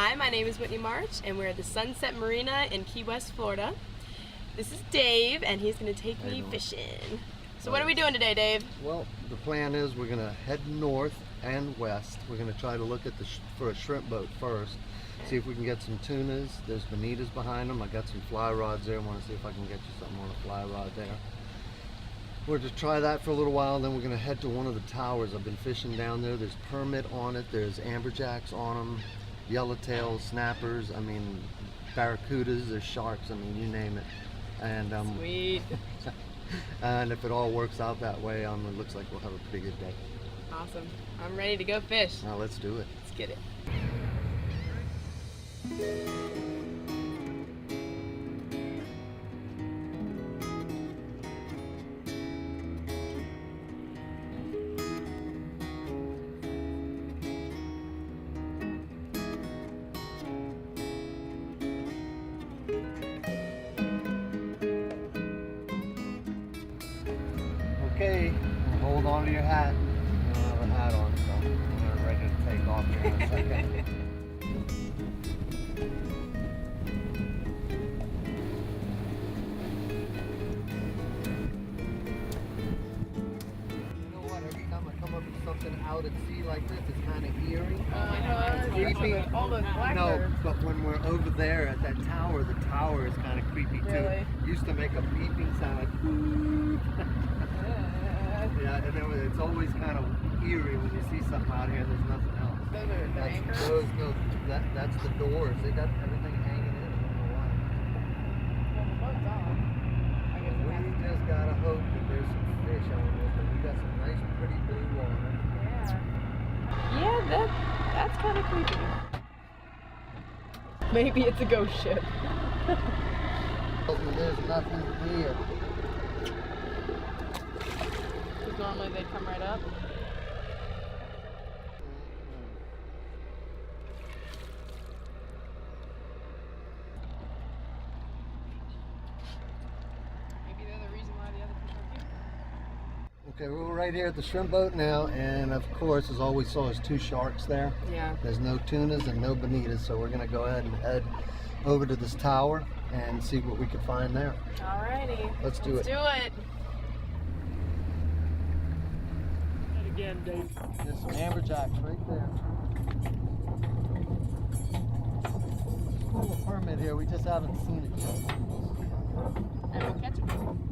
Hi, my name is Whitney March, and we're at the Sunset Marina in Key West, Florida. This is Dave, and he's going to take me fishing. So what are we doing today, Dave? Well, the plan is we're going to head north and west. We're going to try to look at for a shrimp boat first, see if we can get some tunas. There's bonitas behind them. I got some fly rods there. I want to see if I can get you something on a fly rod there. We're to try that for a little while, then we're going to head to one of the towers. I've been fishing down there. There's permit on it. There's amberjacks on them, yellowtails, snappers, I mean barracudas, there's sharks, I mean you name it. And sweet. And if it all works out that way, it looks like we'll have a pretty good day. Awesome. I'm ready to go fish. Now let's do it. Let's get it. Okay, hold on to your hat. You don't have a hat on, so we're ready to take off here in a second. You know what? Every time I come up with something out at sea like this, it's kind of eerie. Creepy. All those blackbirds. No, but when we're over there at that tower, the tower is kind of creepy too. Really? Used to make a beeping sound like yeah, and then it's always kind of eerie when you see something out here and there's nothing else. Those are the anchors? That's the doors. They got everything hanging in. I don't know why. Well, the boat's on. I guess it has We to. just gotta hope that there's some fish on this, but we got some nice pretty blue water. Yeah, that's kind of creepy. Maybe it's a ghost ship. There's nothing here. Normally they'd come right up. Maybe they're the reason why the other fish are here. Okay, we're right here at the shrimp boat now, and of course, as all we saw is 2 sharks there. Yeah. There's no tunas and no bonitas, so we're gonna go ahead and head over to this tower and see what we can find there. Alrighty. Let's do it. Do it. Again, Dave. There's some amberjacks right there. There's a permit here, we just haven't seen it yet. And we'll catch it.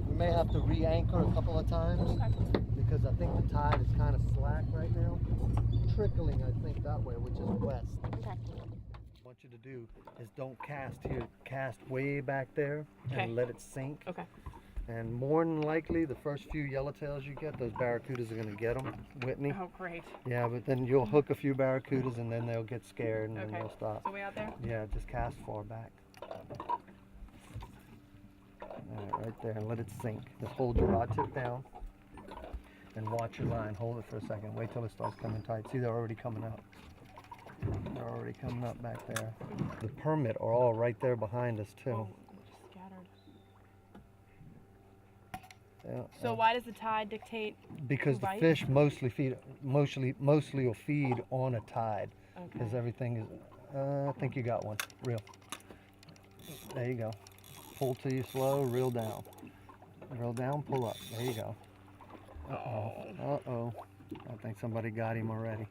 We may have to re-anchor a couple of times because I think the tide is kind of slack right now. Trickling, I think, that way, which is west. Okay. What I want you to do is don't cast here, cast way back there Okay. and let it sink. Okay. And more than likely, the first few yellowtails you get, those barracudas are going to get them, Whitney. Oh, great. Yeah, but then you'll hook a few barracudas and then they'll get scared and then they'll stop. So way out there? Yeah, just cast far back. Alright, right there, and let it sink. Just hold your rod tip down and watch your line. Hold it for a second. Wait till it starts coming tight. See, they're already coming up. They're already coming up back there. The permit are all right there behind us too. Oh, just scattered. Yeah, So why does the tide dictate? because who the bites? fish mostly will feed on a tide. Because Okay. everything is, I think you got one, reel. There you go. Pull till you slow, reel down. Reel down, pull up. There you go. Uh-oh. Uh-oh. I think somebody got him already.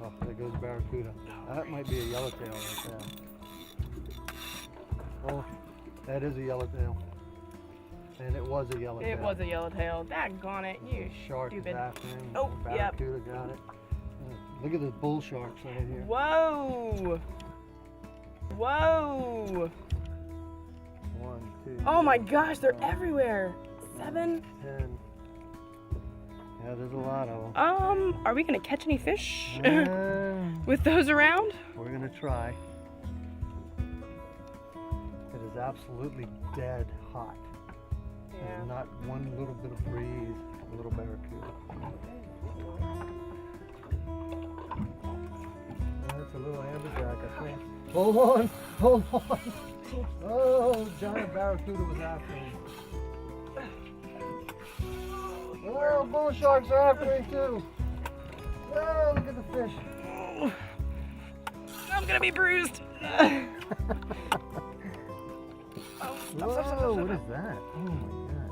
Oh, there goes barracuda. That might be a yellowtail right there. Oh, that is a yellowtail. And it was a yellowtail. It was a yellowtail. Daggone it, you Shark is stupid. after him. Oh, yep. Barracuda got it. Look at the bull sharks right here. Whoa! Whoa! 1, 2. Oh my gosh, they're 5, everywhere. 7. 10. Yeah, there's a lot of them. Are we gonna catch any fish Uh, with those around? we're gonna try. It is absolutely dead hot. There's not one little bit of breeze. A little barracuda. That's a little amberjack, I think. Hold on, hold on. Oh, giant barracuda was after him. Oh, bull sharks are after him too. Oh, look at the fish. I'm gonna be bruised. Whoa, what is that? Oh my god.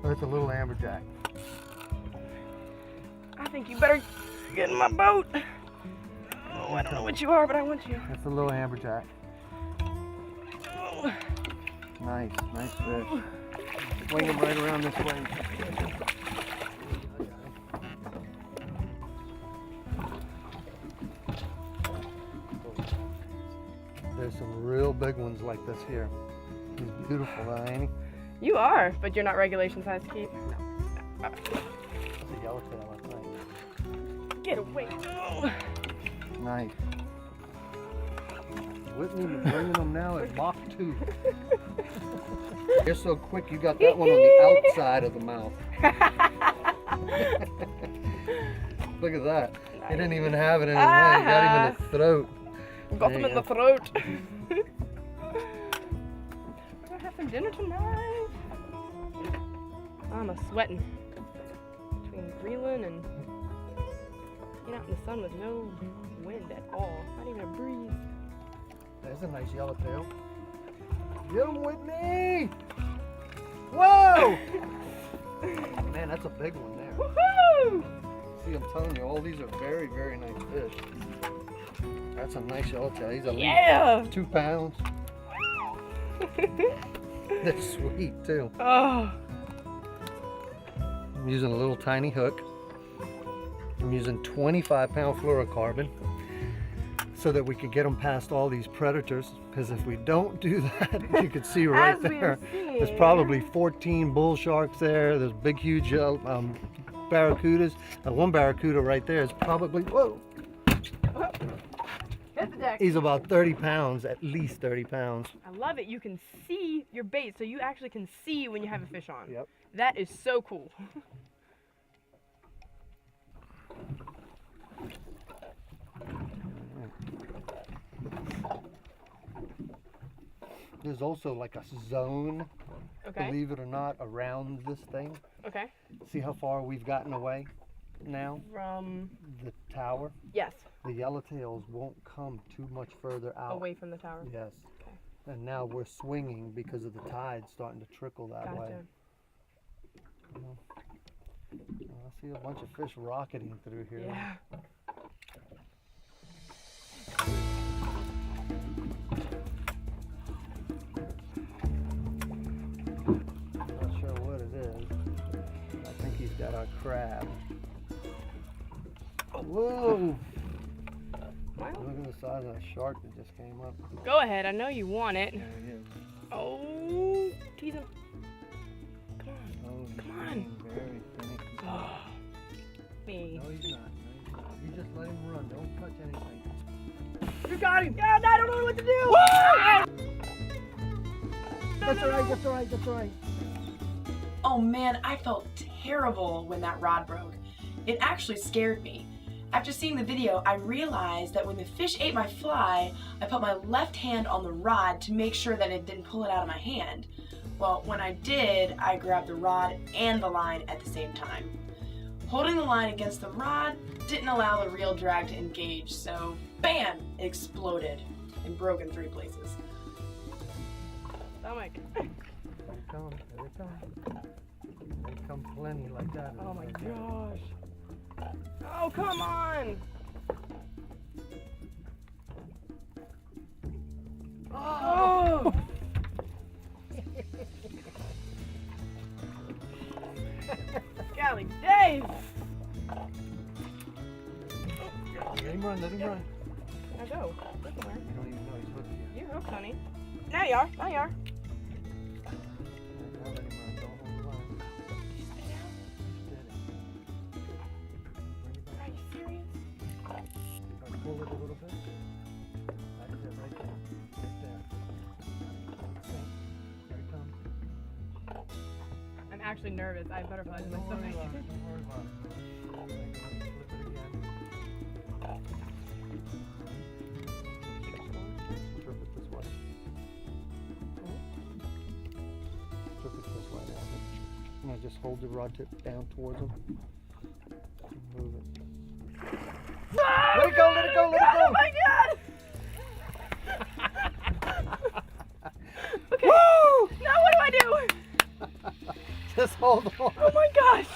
Oh, it's a little amberjack. I think you better get in my boat. Oh, I don't know what you are, but I want you. That's a little amberjack. Nice, nice fish. Swing him right around this way. There's some real big ones like this here. He's beautiful, ain't he? You are, but you're not regulation size to keep. That's a yellowtail, I think. Get away. Oh. Nice. Whitney was bringing them now at Mach 2. You're so quick, you got that one on the outside of the mouth. Look at that. He didn't even have it in his mouth. He got him in the throat. Got them in the throat. We're gonna have some dinner tonight. I'm a-sweating. Between Greenland and being out in the sun with no wind at all. Not even a breeze. There's a nice yellowtail. Get him, Whitney! Whoa! Man, that's a big one there. Woohoo! See, I'm telling you, all these are very, very nice fish. That's a nice yellowtail. He's at least 2 pounds. They're sweet too. Oh. I'm using a little tiny hook. I'm using 25-pound fluorocarbon so that we can get them past all these predators. Because if we don't do that, you can see right there, there's probably 14 bull sharks there. There's big, huge barracudas. One barracuda right there is probably, whoa. Hit the deck. He's about 30 pounds, at least 30 pounds. I love it. You can see your bait, so you actually can see when you have a fish on. Yep. That is so cool. There's also like a zone, Okay. believe it or not, around this thing. Okay. See how far we've gotten away now? From The tower. yes, The yellowtails won't come too much further out. away from the tower. Yes. Okay. And now we're swinging because of the tide starting to trickle that way. Gotcha. I see a bunch of fish rocketing through here. Yeah. Not sure what it is. I think he's got our crab. Whoa! Well, Look at the size of that shark that just came up. go ahead. I know you want it. There he is. Oh, tease him. Come on. Oh, he's Come on. being very finicky. Oh, me. No, he's not. No, he's not. You just let him run. Don't touch anything. You got him. God, I don't know what to do. That's all right. That's all right. That's all right. Oh man, I felt terrible when that rod broke. It actually scared me. After seeing the video, I realized that when the fish ate my fly, I put my left hand on the rod to make sure that it didn't pull it out of my hand. Well, when I did, I grabbed the rod and the line at the same time. Holding the line against the rod didn't allow the reel drag to engage, so bam, it exploded and broke in 3 places. Stomach. There they come. There they come. They come plenty like that. Oh my gosh. Oh, come on. Oh. Golly days. Let him run. Let him run. I go. Look somewhere. You don't even know he's hooked yet. You're hooked, honey. Now you are. Now you are. Now let him run. Don't hold the line. Steady. Are you serious? Pull it a little bit. That's it right there. Right there. Okay. Here it comes. I'm actually nervous. I have butterflies in my Don't worry stomach. about it. Don't worry about it. I'm gonna flip it again. just hold the rod tip down towards them. Move it. Ah, Let it go, let it go, let it go! Oh my god! Okay. Woo! Now what do I do? Just hold on. Oh my gosh!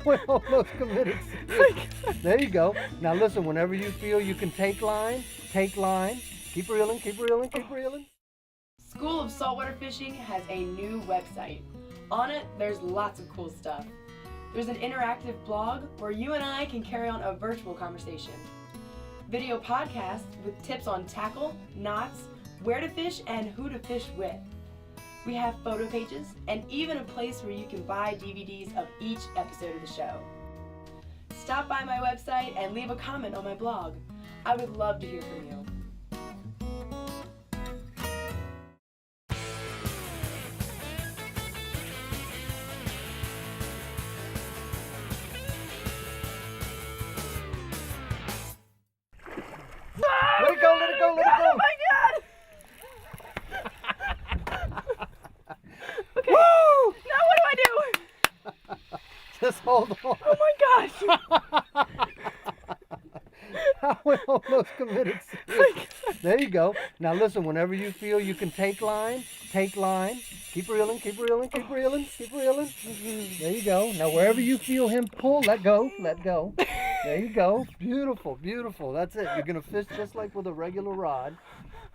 We almost committed suicide. There you go. Now listen, whenever you feel you can take line, take line. Keep reeling, keep reeling, keep reeling. School of Saltwater Fishing has a new website. On it, there's lots of cool stuff. There's an interactive blog where you and I can carry on a virtual conversation. Video podcasts with tips on tackle, knots, where to fish, and who to fish with. We have photo pages and even a place where you can buy DVDs of each episode of the show. Stop by my website and leave a comment on my blog. I would love to hear from you. Let it go, let it go, let it go! Oh my god! Okay. Woo! Now what do I do? Just hold on. Oh my gosh! We almost committed suicide. There you go. Now listen, whenever you feel you can take line, take line. Keep reeling, keep reeling, keep reeling, keep reeling. There you go. Now wherever you feel him pull, let go, let go. There you go. Beautiful, beautiful. That's it. You're gonna fish just like with a regular rod.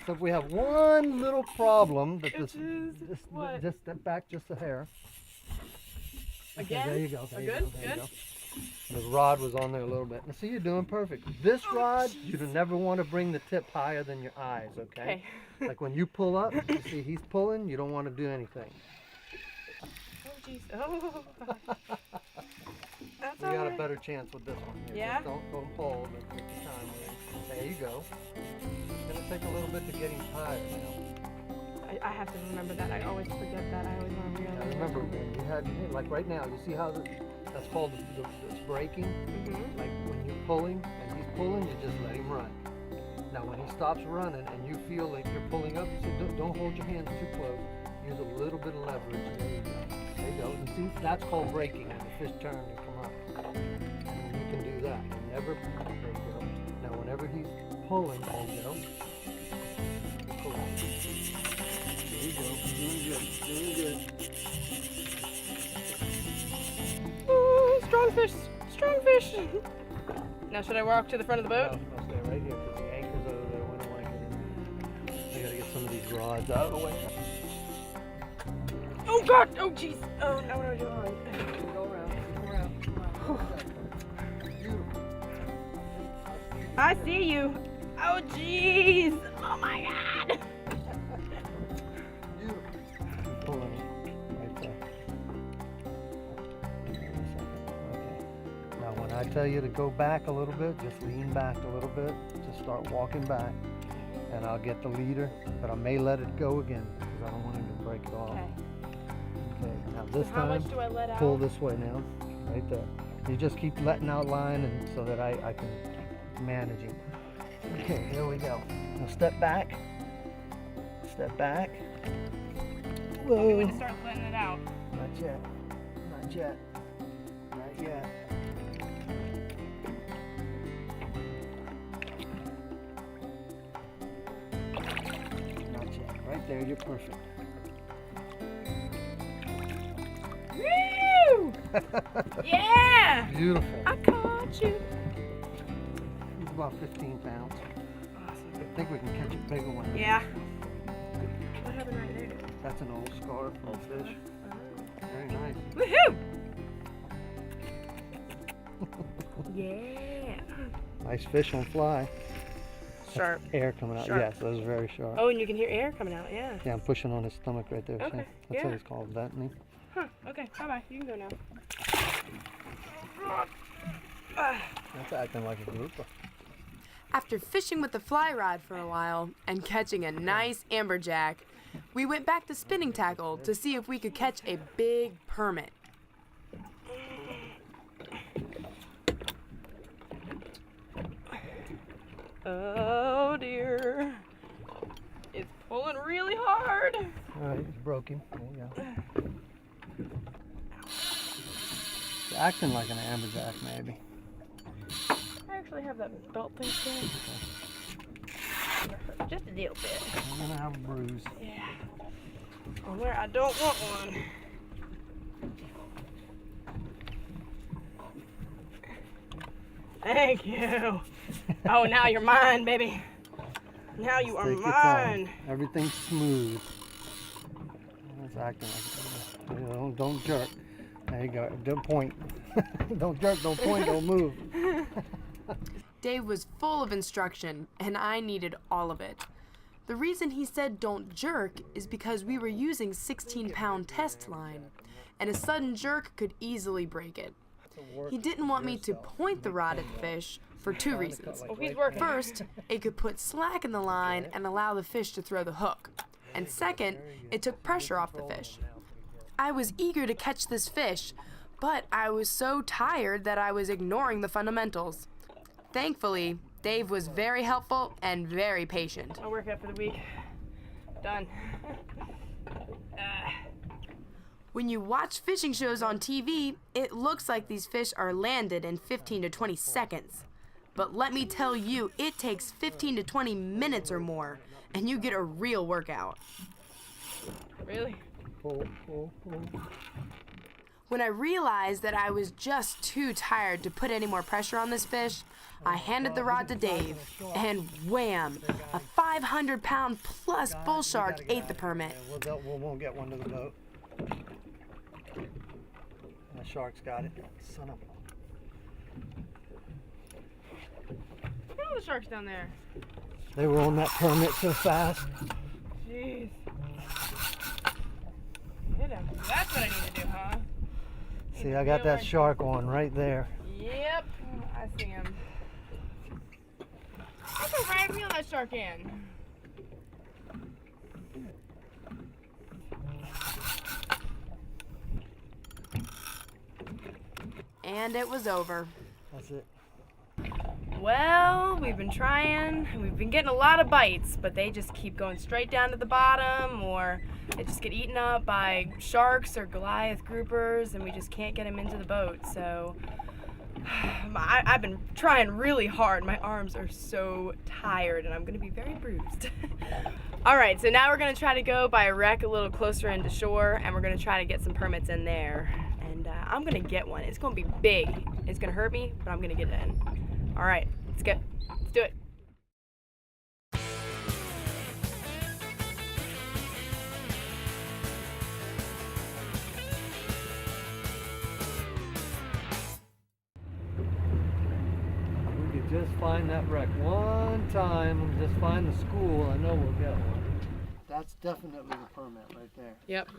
So if we have one little problem, that What? just step back just a hair. Again? There you go. There you Good? go. There you Good? go. The rod was on there a little bit. Now see, you're doing perfect. This rod, you'd never want to bring the tip higher than your eyes, okay? Like when you pull up, you see he's pulling, you don't want to do anything. Oh jeez. Oh. That's You all got a right. better chance with this one here. Yeah? Just don't pull, but take your time with it. There you go. It's going to take a little bit to get him tired now. I have to remember that. I always forget that. I always want to Now realize. remember, when you had, like right now, you see how that's called it's braking? Mm-hmm. Like when you're pulling and he's pulling, you just let him run. Now when he stops running and you feel like you're pulling up, you say, don't hold your hands too close. Use a little bit of leverage. There you go. There you go. You see, that's called braking. When the fish turn and come up. And you can do that. You never, there you go. Now whenever he's pulling, there you go. Pulling. There you go. Doing good. Doing good. Ooh, strong fish! Strong fish! Now should I walk to the front of the boat? No, stay right here because the anchor's over there. We don't want to get in there. I gotta get some of these rods out of the way. Oh god! Oh jeez! Oh, now what do I do? All right. Go around. Go around. Come on. Beautiful. I see you! Oh jeez! Oh my god! Beautiful. Keep pulling it right there. Give me a second. Okay. Now when I tell you to go back a little bit, just lean back a little bit. Just start walking back. And I'll get the leader, but I may let it go again because I don't want him to break it off. Okay. Okay, now this How time, much do I let out? pull this way now, right there. You just keep letting out line and so that I can manage him. Okay, here we go. Now step back. Step back. Tell me when Whoa. to start letting it out. Not yet. Not yet. Not yet. Not yet. Right there, you're perfect. Woo! Yeah! Beautiful. I caught you. He's about 15 pounds. Awesome. I think we can catch a bigger one. Yeah. What happened right there? That's an old scar from a fish. Very nice. Woohoo! Yeah. Nice fish on fly. Sharp. Air coming out. Sharp. Yes, that was very sharp. Oh, and you can hear air coming out. Yeah. Yeah, I'm pushing on his stomach right there. Okay, See? That's what yeah. it's called, venting. Huh. Okay. Bye bye. You can go now. That's acting like a grouper. After fishing with the fly rod for a while and catching a nice amberjack, we went back to spinning tackle to see if we could catch a big permit. Oh dear. It's Pulling really hard. All right, you broke him. There you go. It's acting like an amberjack, maybe. I actually have that belt thing still. Just a little bit. I'm gonna have a bruise. Yeah. On where I don't want one. Thank you. Oh, now you're mine, baby. Now you are Take your mine. time. Everything's smooth. It's acting like it. Don't jerk. There you go. Don't point. Don't jerk, don't point, don't move. Dave was full of instruction, and I needed all of it. The reason he said don't jerk is because we were using 16-pound test line, and a sudden jerk could easily break it. He didn't want me to point the rod at the fish for two reasons. Oh, he's working. First, it could put slack in the line and allow the fish to throw the hook. And second, it took pressure off the fish. I was eager to catch this fish, but I was so tired that I was ignoring the fundamentals. Thankfully, Dave was very helpful and very patient. I'll work out for the week. Done. When you watch fishing shows on TV, it looks like these fish are landed in 15 to 20 seconds. But let me tell you, it takes 15 to 20 minutes or more, and you get a real workout. Really? When I realized that I was just too tired to put any more pressure on this fish, I handed the rod to Dave, and wham! A 500-pound plus bull shark ate the permit. We won't get one to the boat. The shark's got it. Son of a... Look at all the sharks down there. They were on that permit so fast. Jeez. Hit him. That's what I need to do, huh? See, I got that shark on right there. Yep, I see him. I can right reel that shark in. And it was over. That's it. Well, we've been trying. We've been getting a lot of bites, but they just keep going straight down to the bottom, or they just get eaten up by sharks or Goliath groupers, and we just can't get them into the boat. So I've been trying really hard. My arms are so tired, and I'm going to be very bruised. All right, so now we're going to try to go by a wreck a little closer into shore, and we're going to try to get some permits in there. And I'm going to get one. It's going to be big. It's going to hurt me, but I'm going to get it in. All right, let's go. Let's do it. We could just find that wreck one time and just find the school. I know we'll get one. That's definitely the permit right there. Yep.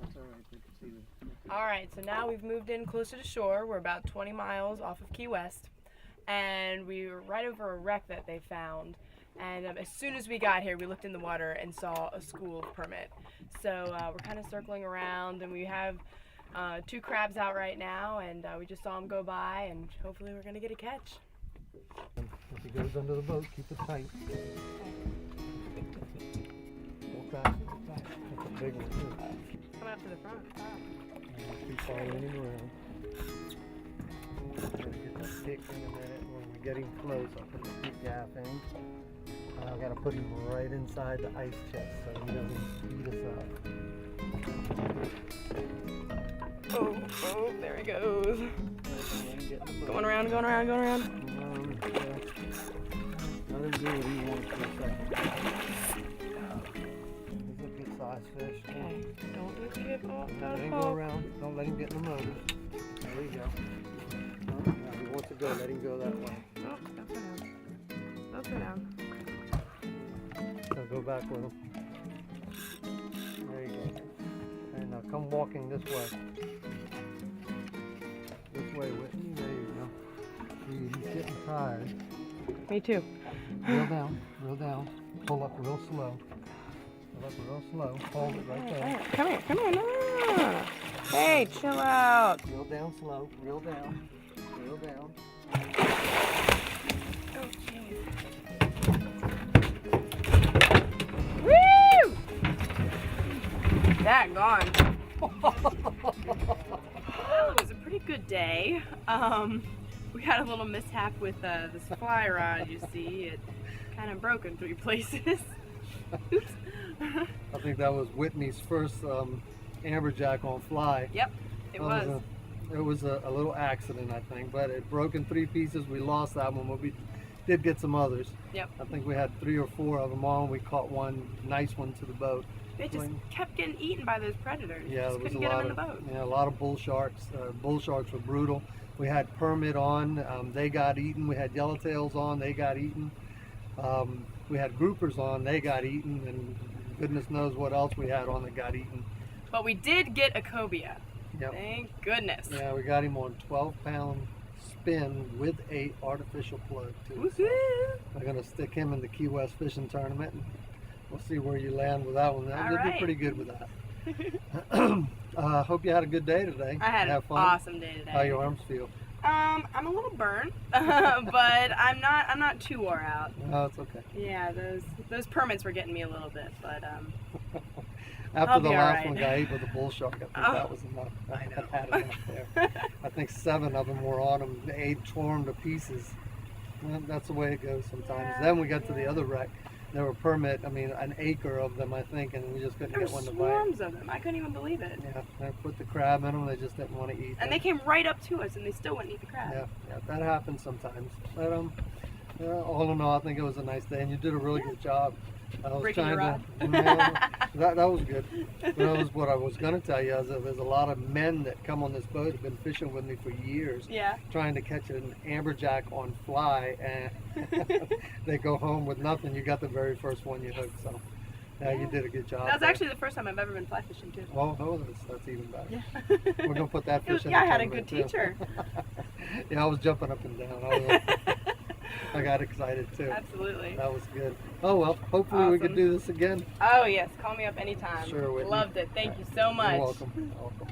That's all right. We can see it. All right, so now we've moved in closer to shore. We're about 20 miles off of Key West, and we were right over a wreck that they found. And as soon as we got here, we looked in the water and saw a school permit. So we're kind of circling around, and we have 2 crabs out right now, and we just saw them go by, and hopefully we're going to get a catch. If he goes under the boat, keep it tight. Hold back. That's a big one, too. Coming up to the front. Wow. Keep following him around. Gotta get that pick in a minute. When we get him close, I'll put the big gaff in. And I've got to put him right inside the ice chest so he doesn't eat us up. Oh, there he goes. Going around, going around, going around. Let him do what he wants for a second. He's a good sized fish. Okay, don't get off. Let him go around. Don't let him get in the motor. There you go. Oh, now he wants to go. Let him go that way. Oh, that's for now. That's for now. So go back with him. There you go. And now come walking this way. This way, Whitney. There you go. See, he's getting tired. Me too. Reel down. Reel down. Pull up real slow. Pull up real slow. Hold it right there. Come here, come here. No. Hey, chill out. Reel down slow. Reel down. Reel down. Oh, jeez. on. Well, it was a pretty good day. We had a little mishap with this fly rod, you see. It kind of broke in 3 places. Oops. I think that was Whitney's first Amberjack on fly. Yep, it was. It was a little accident, I think, but it broke in 3 pieces. We lost that one, but we did get some others. Yep. I think we had 3 or 4 of them on. We caught one nice one to the boat. They just kept getting eaten by those predators. Yeah, Just there was couldn't a get lot them in the of boat. a lot of bull sharks. Bull sharks were brutal. We had permit on. They got eaten. We had yellowtails on. They got eaten. We had groupers on. They got eaten, and goodness knows what else we had on that got eaten. But we did get a cobia. Yep. Thank goodness. Yeah, we got him on 12-pound spin with a artificial plug too. Woohoo! We're gonna stick him in the Key West fishing tournament, and we'll see where you land with that one. You'll do pretty good with that. Hope you had a good day today. I had an fun. awesome day today. How your arms feel? I'm a little burnt, but I'm not too wore out. No, it's okay. Yeah, those permits were getting me a little bit, but After the be last alright. one got ate with a bull shark, I think that was enough. I know. had enough there. I think 7 of them were on them. 8 tore them to pieces. Well, that's the way it goes sometimes. Yeah, Then we got to the other wreck. There were an acre of them, I think, and we just couldn't there were get one to bite. swarms of them. I couldn't even believe it. Yeah, I put the crab in them. They just didn't want to eat. And they came right up to us, and they still wouldn't eat the crab. Yeah, that happens sometimes. But yeah, all in all, I think it was a nice day, and you did a really good job. I was Breaking your rod. that was good. That was what I was going to tell you. Is that there's a lot of men that come on this boat have been fishing with me for years, Yeah. trying to catch an amberjack on fly, and they go home with nothing. You got the very first one you hooked, so yeah, you did a good job. That was there. actually the first time I've ever been fly fishing too. Oh, that's even better. Yeah. We're gonna put that fish in. Yeah, the I had a tournament, good too. teacher. Yeah, I was jumping up and down. I got excited too. Absolutely. That was good. Oh well, hopefully we could Awesome. do this again. Oh yes, call me up anytime. Sure, Whitney. Loved it. Thank you so much. You're welcome. Welcome.